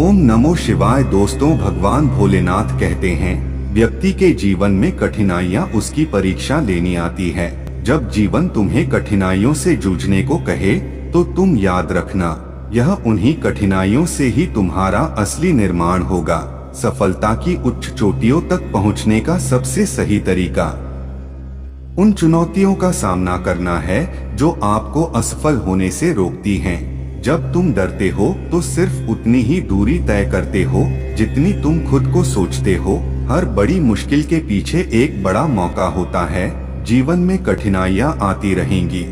ओम नमो शिवाय। दोस्तों, भगवान भोलेनाथ कहते हैं, व्यक्ति के जीवन में कठिनाइयाँ उसकी परीक्षा लेनी आती है। जब जीवन तुम्हें कठिनाइयों से जूझने को कहे तो तुम याद रखना, यह उन्हीं कठिनाइयों से ही तुम्हारा असली निर्माण होगा। सफलता की उच्च चोटियों तक पहुँचने का सबसे सही तरीका उन चुनौतियों का सामना करना है जो आपको असफल होने से रोकती हैं। जब तुम डरते हो तो सिर्फ उतनी ही दूरी तय करते हो जितनी तुम खुद को सोचते हो। हर बड़ी मुश्किल के पीछे एक बड़ा मौका होता है। जीवन में कठिनाइयां आती रहेंगी,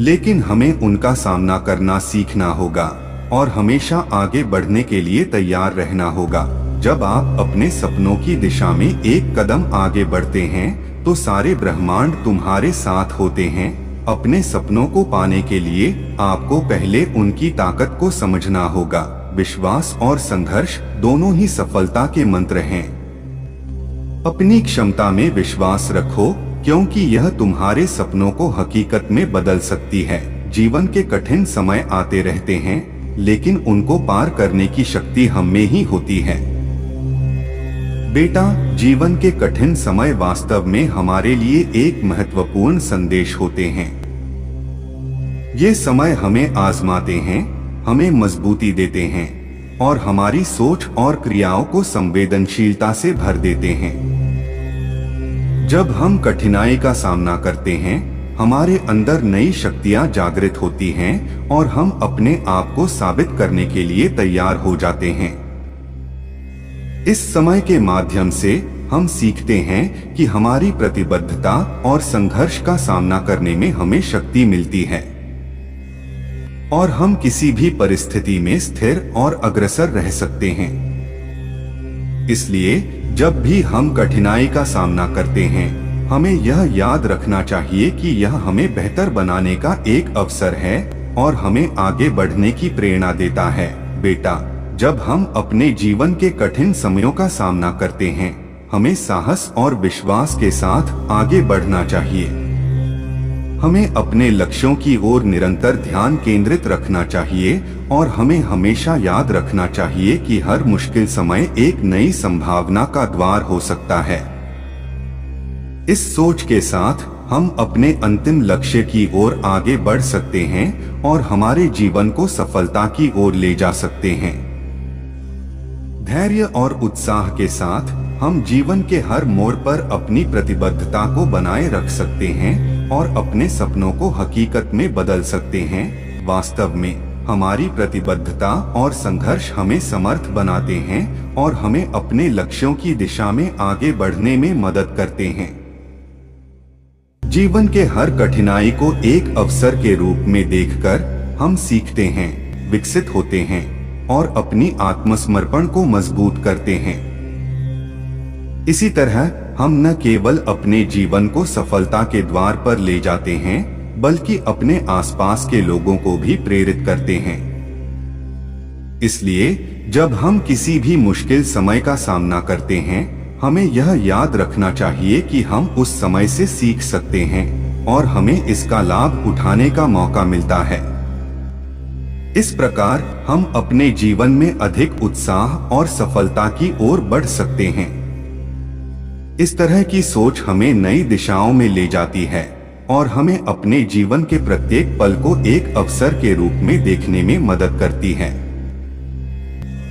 लेकिन हमें उनका सामना करना सीखना होगा और हमेशा आगे बढ़ने के लिए तैयार रहना होगा। जब आप अपने सपनों की दिशा में एक कदम आगे बढ़ते हैं तो सारे ब्रह्मांड तुम्हारे साथ होते हैं। अपने सपनों को पाने के लिए आपको पहले उनकी ताकत को समझना होगा। विश्वास और संघर्ष दोनों ही सफलता के मंत्र हैं। अपनी क्षमता में विश्वास रखो, क्योंकि यह तुम्हारे सपनों को हकीकत में बदल सकती है। जीवन के कठिन समय आते रहते हैं, लेकिन उनको पार करने की शक्ति हम में ही होती है। बेटा, जीवन के कठिन समय वास्तव में हमारे लिए एक महत्वपूर्ण संदेश होते हैं। ये समय हमें आजमाते हैं, हमें मजबूती देते हैं और हमारी सोच और क्रियाओं को संवेदनशीलता से भर देते हैं। जब हम कठिनाई का सामना करते हैं, हमारे अंदर नई शक्तियां जागृत होती हैं और हम अपने आप को साबित करने के लिए तैयार हो जाते हैं। इस समय के माध्यम से हम सीखते हैं कि हमारी प्रतिबद्धता और संघर्ष का सामना करने में हमें शक्ति मिलती है और हम किसी भी परिस्थिति में स्थिर और अग्रसर रह सकते हैं। इसलिए जब भी हम कठिनाई का सामना करते हैं, हमें यह याद रखना चाहिए कि यह हमें बेहतर बनाने का एक अवसर है और हमें आगे बढ़ने की प्रेरणा देता है। बेटा, जब हम अपने जीवन के कठिन समयों का सामना करते हैं, हमें साहस और विश्वास के साथ आगे बढ़ना चाहिए। हमें अपने लक्ष्यों की ओर निरंतर ध्यान केंद्रित रखना चाहिए और हमें हमेशा याद रखना चाहिए कि हर मुश्किल समय एक नई संभावना का द्वार हो सकता है। इस सोच के साथ हम अपने अंतिम लक्ष्य की ओर आगे बढ़ सकते हैं और हमारे जीवन को सफलता की ओर ले जा सकते हैं। धैर्य और उत्साह के साथ हम जीवन के हर मोड़ पर अपनी प्रतिबद्धता को बनाए रख सकते हैं और अपने सपनों को हकीकत में बदल सकते हैं। वास्तव में हमारी प्रतिबद्धता और संघर्ष हमें समर्थ बनाते हैं और हमें अपने लक्ष्यों की दिशा में आगे बढ़ने में मदद करते हैं। जीवन के हर कठिनाई को एक अवसर के रूप में देखकर हम सीखते हैं, विकसित होते हैं और अपनी आत्मसमर्पण को मजबूत करते हैं। इसी तरह हम न केवल अपने जीवन को सफलता के द्वार पर ले जाते हैं, बल्कि अपने आसपास के लोगों को भी प्रेरित करते हैं। इसलिए जब हम किसी भी मुश्किल समय का सामना करते हैं, हमें यह याद रखना चाहिए कि हम उस समय से सीख सकते हैं और हमें इसका लाभ उठाने का मौका मिलता है। इस प्रकार हम अपने जीवन में अधिक उत्साह और सफलता की ओर बढ़ सकते हैं। इस तरह की सोच हमें नई दिशाओं में ले जाती है और हमें अपने जीवन के प्रत्येक पल को एक अवसर के रूप में देखने में मदद करती है।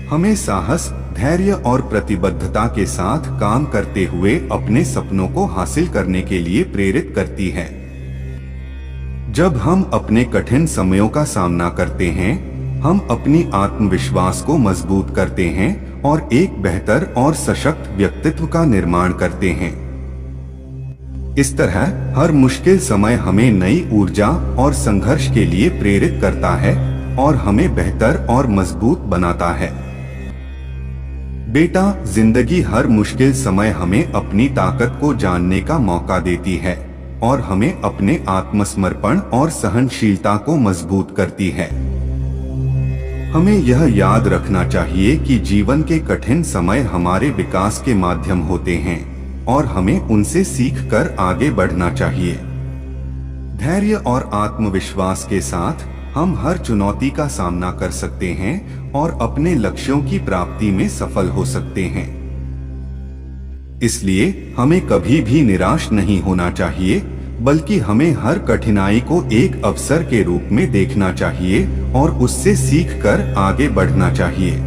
हमें साहस, धैर्य और प्रतिबद्धता के साथ काम करते हुए अपने सपनों को हासिल करने के लिए प्रेरित करती है। जब हम अपने कठिन समयों का सामना करते हैं, हम अपनी आत्मविश्वास को मजबूत करते हैं और एक बेहतर और सशक्त व्यक्तित्व का निर्माण करते हैं। इस तरह हर मुश्किल समय हमें नई ऊर्जा और संघर्ष के लिए प्रेरित करता है और हमें बेहतर और मजबूत बनाता है। बेटा, जिंदगी हर मुश्किल समय हमें अपनी ताकत को जानने का मौका देती है और हमें अपने आत्मसमर्पण और सहनशीलता को मजबूत करती है। हमें यह याद रखना चाहिए कि जीवन के कठिन समय हमारे विकास के माध्यम होते हैं और हमें उनसे सीखकर आगे बढ़ना चाहिए। धैर्य और आत्मविश्वास के साथ हम हर चुनौती का सामना कर सकते हैं और अपने लक्ष्यों की प्राप्ति में सफल हो सकते हैं। इसलिए हमें कभी भी निराश नहीं होना चाहिए, बल्कि हमें हर कठिनाई को एक अवसर के रूप में देखना चाहिए और उससे सीखकर आगे बढ़ना चाहिए।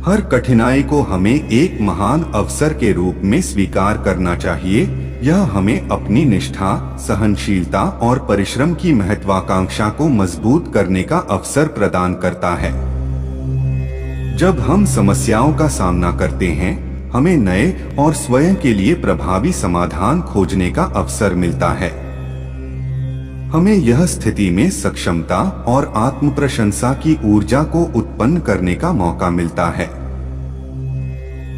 हर कठिनाई को हमें एक महान अवसर के रूप में स्वीकार करना चाहिए। यह हमें अपनी निष्ठा, सहनशीलता और परिश्रम की महत्वाकांक्षा को मजबूत करने का अवसर प्रदान करता है। जब हम समस्याओं का सामना करते हैं, हमें नए और स्वयं के लिए प्रभावी समाधान खोजने का अवसर मिलता है। हमें यह स्थिति में सक्षमता और आत्म प्रशंसा की ऊर्जा को उत्पन्न करने का मौका मिलता है।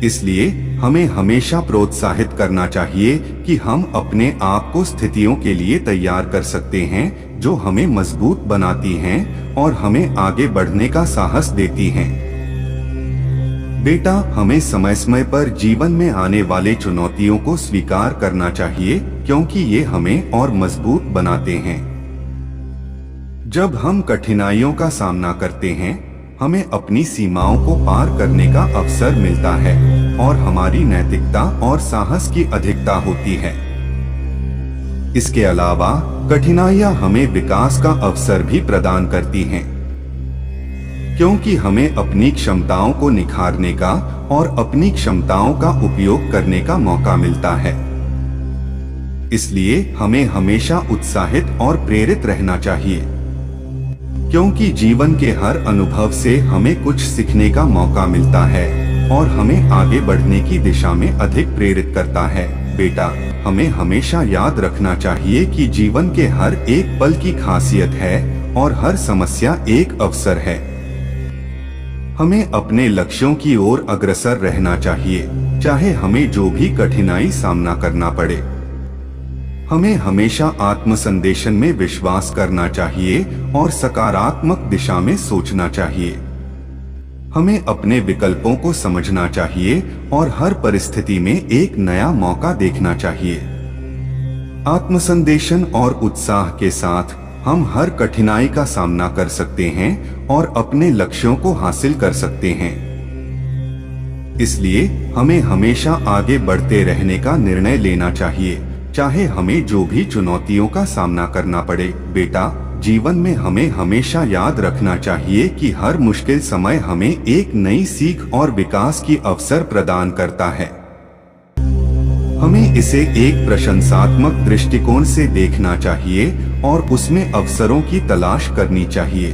इसलिए हमें हमेशा प्रोत्साहित करना चाहिए कि हम अपने आप को स्थितियों के लिए तैयार कर सकते हैं जो हमें मजबूत बनाती हैं और हमें आगे बढ़ने का साहस देती हैं। बेटा, हमें समय समय पर जीवन में आने वाले चुनौतियों को स्वीकार करना चाहिए, क्योंकि ये हमें और मजबूत बनाते हैं। जब हम कठिनाइयों का सामना करते हैं, हमें अपनी सीमाओं को पार करने का अवसर मिलता है और हमारी नैतिकता और साहस की अधिकता होती है। इसके अलावा कठिनाइयां हमें विकास का अवसर भी प्रदान करती हैं, क्योंकि हमें अपनी क्षमताओं को निखारने का और अपनी क्षमताओं का उपयोग करने का मौका मिलता है। इसलिए हमें हमेशा उत्साहित और प्रेरित रहना चाहिए, क्योंकि जीवन के हर अनुभव से हमें कुछ सीखने का मौका मिलता है और हमें आगे बढ़ने की दिशा में अधिक प्रेरित करता है। बेटा, हमें हमेशा याद रखना चाहिए कि जीवन के हर एक पल की खासियत है और हर समस्या एक अवसर है। हमें अपने लक्ष्यों की ओर अग्रसर रहना चाहिए, चाहे हमें जो भी कठिनाई सामना करना पड़े। हमें हमेशा आत्मसंदेशन में विश्वास करना चाहिए और सकारात्मक दिशा में सोचना चाहिए। हमें अपने विकल्पों को समझना चाहिए और हर परिस्थिति में एक नया मौका देखना चाहिए। आत्मसंदेशन और उत्साह के साथ हम हर कठिनाई का सामना कर सकते हैं और अपने लक्ष्यों को हासिल कर सकते हैं। इसलिए हमें हमेशा आगे बढ़ते रहने का निर्णय लेना चाहिए, चाहे हमें जो भी चुनौतियों का सामना करना पड़े। बेटा, जीवन में हमें हमेशा याद रखना चाहिए कि हर मुश्किल समय हमें एक नई सीख और विकास की अवसर प्रदान करता है। हमें इसे एक प्रशंसात्मक दृष्टिकोण से देखना चाहिए और उसमें अवसरों की तलाश करनी चाहिए।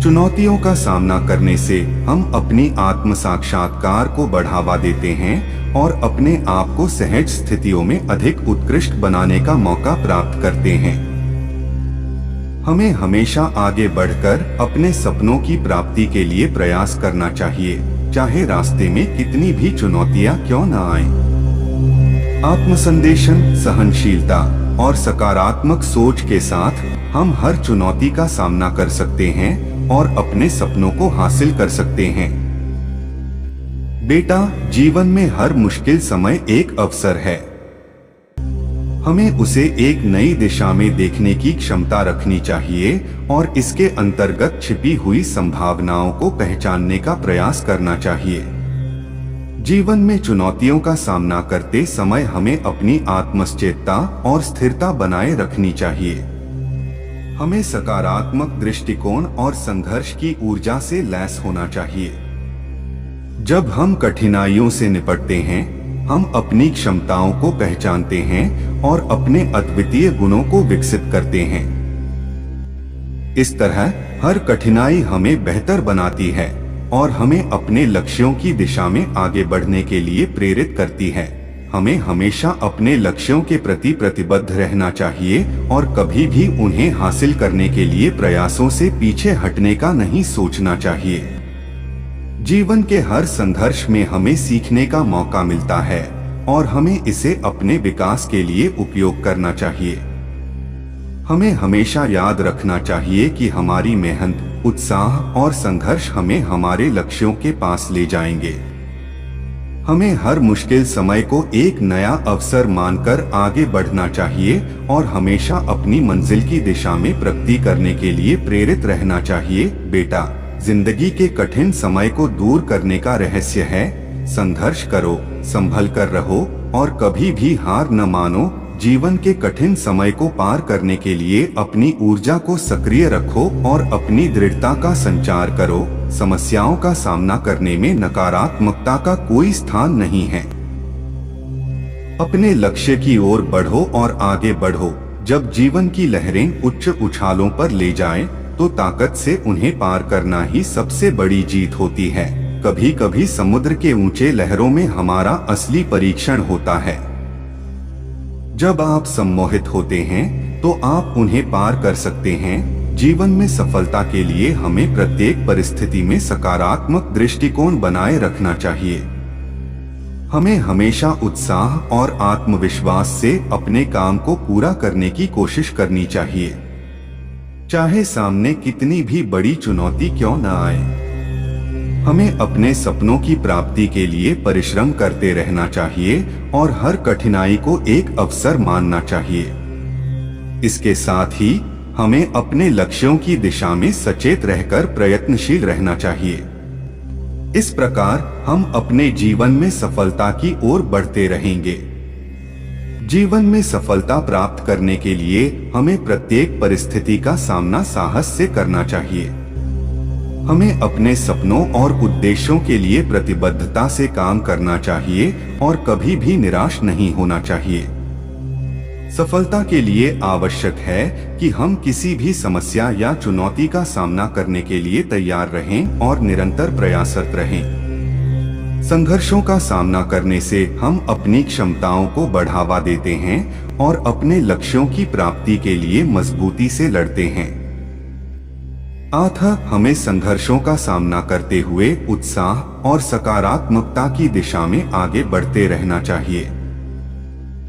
चुनौतियों का सामना करने से हम अपनी आत्म साक्षात्कार को बढ़ावा देते हैं और अपने आप को सहज स्थितियों में अधिक उत्कृष्ट बनाने का मौका प्राप्त करते हैं। हमें हमेशा आगे बढ़कर अपने सपनों की प्राप्ति के लिए प्रयास करना चाहिए, चाहे रास्ते में कितनी भी चुनौतियां क्यों न आएं। आत्मसंदेशन, सहनशीलता और सकारात्मक सोच के साथ हम हर चुनौती का सामना कर सकते हैं और अपने सपनों को हासिल कर सकते हैं। बेटा, जीवन में हर मुश्किल समय एक अवसर है। हमें उसे एक नई दिशा में देखने की क्षमता रखनी चाहिए और इसके अंतर्गत छिपी हुई संभावनाओं को पहचानने का प्रयास करना चाहिए। जीवन में चुनौतियों का सामना करते समय हमें अपनी आत्मसचेतता और स्थिरता बनाए रखनी चाहिए। हमें सकारात्मक दृष्टिकोण और संघर्ष की ऊर्जा से लैस होना चाहिए। जब हम कठिनाइयों से निपटते हैं, हम अपनी क्षमताओं को पहचानते हैं और अपने अद्वितीय गुणों को विकसित करते हैं। इस तरह हर कठिनाई हमें बेहतर बनाती है और हमें अपने लक्ष्यों की दिशा में आगे बढ़ने के लिए प्रेरित करती है। हमें हमेशा अपने लक्ष्यों के प्रति प्रतिबद्ध रहना चाहिए और कभी भी उन्हें हासिल करने के लिए प्रयासों से पीछे हटने का नहीं सोचना चाहिए। जीवन के हर संघर्ष में हमें सीखने का मौका मिलता है और हमें इसे अपने विकास के लिए उपयोग करना चाहिए। हमें हमेशा याद रखना चाहिए कि हमारी मेहनत, उत्साह और संघर्ष हमें हमारे लक्ष्यों के पास ले जाएंगे। हमें हर मुश्किल समय को एक नया अवसर मानकर आगे बढ़ना चाहिए और हमेशा अपनी मंजिल की दिशा में प्रगति करने के लिए प्रेरित रहना चाहिए। बेटा, जिंदगी के कठिन समय को दूर करने का रहस्य है संघर्ष करो, संभल कर रहो और कभी भी हार न मानो। जीवन के कठिन समय को पार करने के लिए अपनी ऊर्जा को सक्रिय रखो और अपनी दृढ़ता का संचार करो। समस्याओं का सामना करने में नकारात्मकता का कोई स्थान नहीं है। अपने लक्ष्य की ओर बढ़ो और आगे बढ़ो। जब जीवन की लहरें उच्च उछालों पर ले जाएं, तो ताकत से उन्हें पार करना ही सबसे बड़ी जीत होती है। कभी कभी समुद्र के ऊंचे लहरों में हमारा असली परीक्षण होता है। जब आप सम्मोहित होते हैं तो आप उन्हें पार कर सकते हैं। जीवन में सफलता के लिए हमें प्रत्येक परिस्थिति में सकारात्मक दृष्टिकोण बनाए रखना चाहिए। हमें हमेशा उत्साह और आत्मविश्वास से अपने काम को पूरा करने की कोशिश करनी चाहिए, चाहे सामने कितनी भी बड़ी चुनौती क्यों न आए। हमें अपने सपनों की प्राप्ति के लिए परिश्रम करते रहना चाहिए और हर कठिनाई को एक अवसर मानना चाहिए। इसके साथ ही हमें अपने लक्ष्यों की दिशा में सचेत रहकर प्रयत्नशील रहना चाहिए। इस प्रकार हम अपने जीवन में सफलता की ओर बढ़ते रहेंगे। जीवन में सफलता प्राप्त करने के लिए हमें प्रत्येक परिस्थिति का सामना साहस से करना चाहिए। हमें अपने सपनों और उद्देश्यों के लिए प्रतिबद्धता से काम करना चाहिए और कभी भी निराश नहीं होना चाहिए। सफलता के लिए आवश्यक है कि हम किसी भी समस्या या चुनौती का सामना करने के लिए तैयार रहें और निरंतर प्रयासरत रहें। संघर्षों का सामना करने से हम अपनी क्षमताओं को बढ़ावा देते हैं और अपने लक्ष्यों की प्राप्ति के लिए मजबूती से लड़ते हैं। अतः हमें संघर्षों का सामना करते हुए उत्साह और सकारात्मकता की दिशा में आगे बढ़ते रहना चाहिए।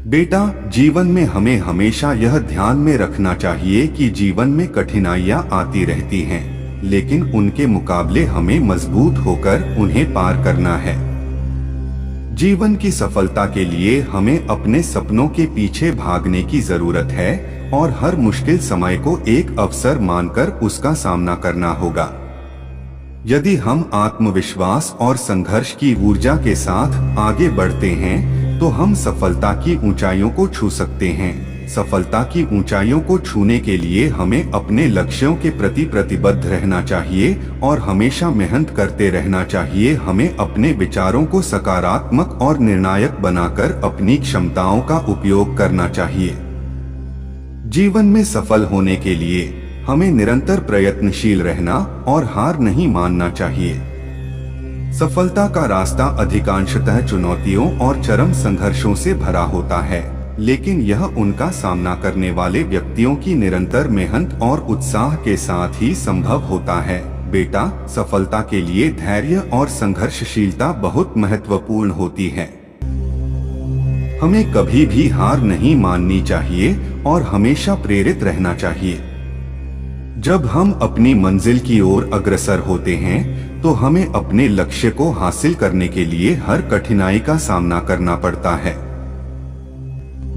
बेटा, जीवन में हमें हमेशा यह ध्यान में रखना चाहिए कि जीवन में कठिनाइयां आती रहती हैं, लेकिन उनके मुकाबले हमें मजबूत होकर उन्हें पार करना है। जीवन की सफलता के लिए हमें अपने सपनों के पीछे भागने की जरूरत है और हर मुश्किल समय को एक अवसर मानकर उसका सामना करना होगा। यदि हम आत्मविश्वास और संघर्ष की ऊर्जा के साथ आगे बढ़ते हैं तो हम सफलता की ऊंचाइयों को छू सकते हैं। सफलता की ऊंचाइयों को छूने के लिए हमें अपने लक्ष्यों के प्रति प्रतिबद्ध रहना चाहिए और हमेशा मेहनत करते रहना चाहिए। हमें अपने विचारों को सकारात्मक और निर्णायक बनाकर अपनी क्षमताओं का उपयोग करना चाहिए। जीवन में सफल होने के लिए हमें निरंतर प्रयत्नशील रहना और हार नहीं मानना चाहिए। सफलता का रास्ता अधिकांशतः चुनौतियों और चरम संघर्षों से भरा होता है, लेकिन यह उनका सामना करने वाले व्यक्तियों की निरंतर मेहनत और उत्साह के साथ ही संभव होता है। बेटा, सफलता के लिए धैर्य और संघर्षशीलता बहुत महत्वपूर्ण होती है। हमें कभी भी हार नहीं माननी चाहिए और हमेशा प्रेरित रहना चाहिए। जब हम अपनी मंजिल की ओर अग्रसर होते हैं तो हमें अपने लक्ष्य को हासिल करने के लिए हर कठिनाई का सामना करना पड़ता है।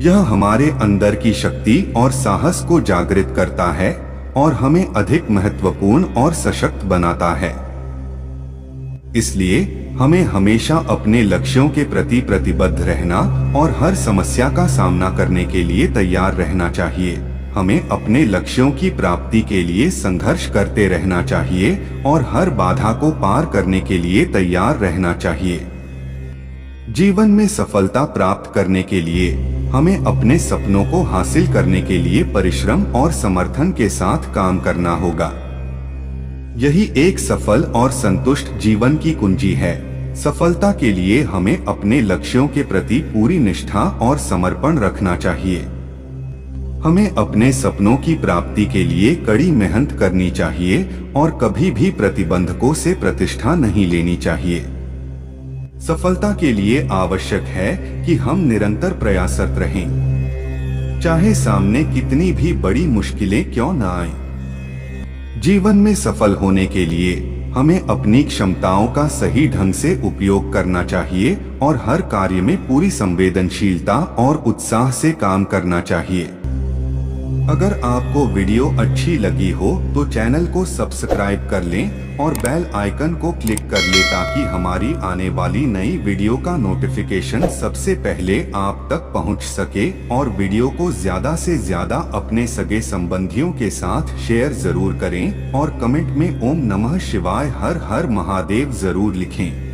यह हमारे अंदर की शक्ति और साहस को जागृत करता है और हमें अधिक महत्वपूर्ण और सशक्त बनाता है। इसलिए हमें हमेशा अपने लक्ष्यों के प्रति प्रतिबद्ध रहना और हर समस्या का सामना करने के लिए तैयार रहना चाहिए। हमें अपने लक्ष्यों की प्राप्ति के लिए संघर्ष करते रहना चाहिए और हर बाधा को पार करने के लिए तैयार रहना चाहिए। जीवन में सफलता प्राप्त करने के लिए हमें अपने सपनों को हासिल करने के लिए परिश्रम और समर्थन के साथ काम करना होगा। यही एक सफल और संतुष्ट जीवन की कुंजी है। सफलता के लिए हमें अपने लक्ष्यों के प्रति पूरी निष्ठा और समर्पण रखना चाहिए। हमें अपने सपनों की प्राप्ति के लिए कड़ी मेहनत करनी चाहिए और कभी भी प्रतिबंधकों से प्रतिष्ठा नहीं लेनी चाहिए। सफलता के लिए आवश्यक है कि हम निरंतर प्रयासरत रहें, चाहे सामने कितनी भी बड़ी मुश्किलें क्यों न आएं। जीवन में सफल होने के लिए हमें अपनी क्षमताओं का सही ढंग से उपयोग करना चाहिए और हर कार्य में पूरी संवेदनशीलता और उत्साह से काम करना चाहिए। अगर आपको वीडियो अच्छी लगी हो तो चैनल को सब्सक्राइब कर लें और बेल आइकन को क्लिक कर लें ताकि हमारी आने वाली नई वीडियो का नोटिफिकेशन सबसे पहले आप तक पहुंच सके। और वीडियो को ज्यादा से ज्यादा अपने सगे संबंधियों के साथ शेयर जरूर करें और कमेंट में ओम नमः शिवाय हर हर महादेव जरूर लिखें।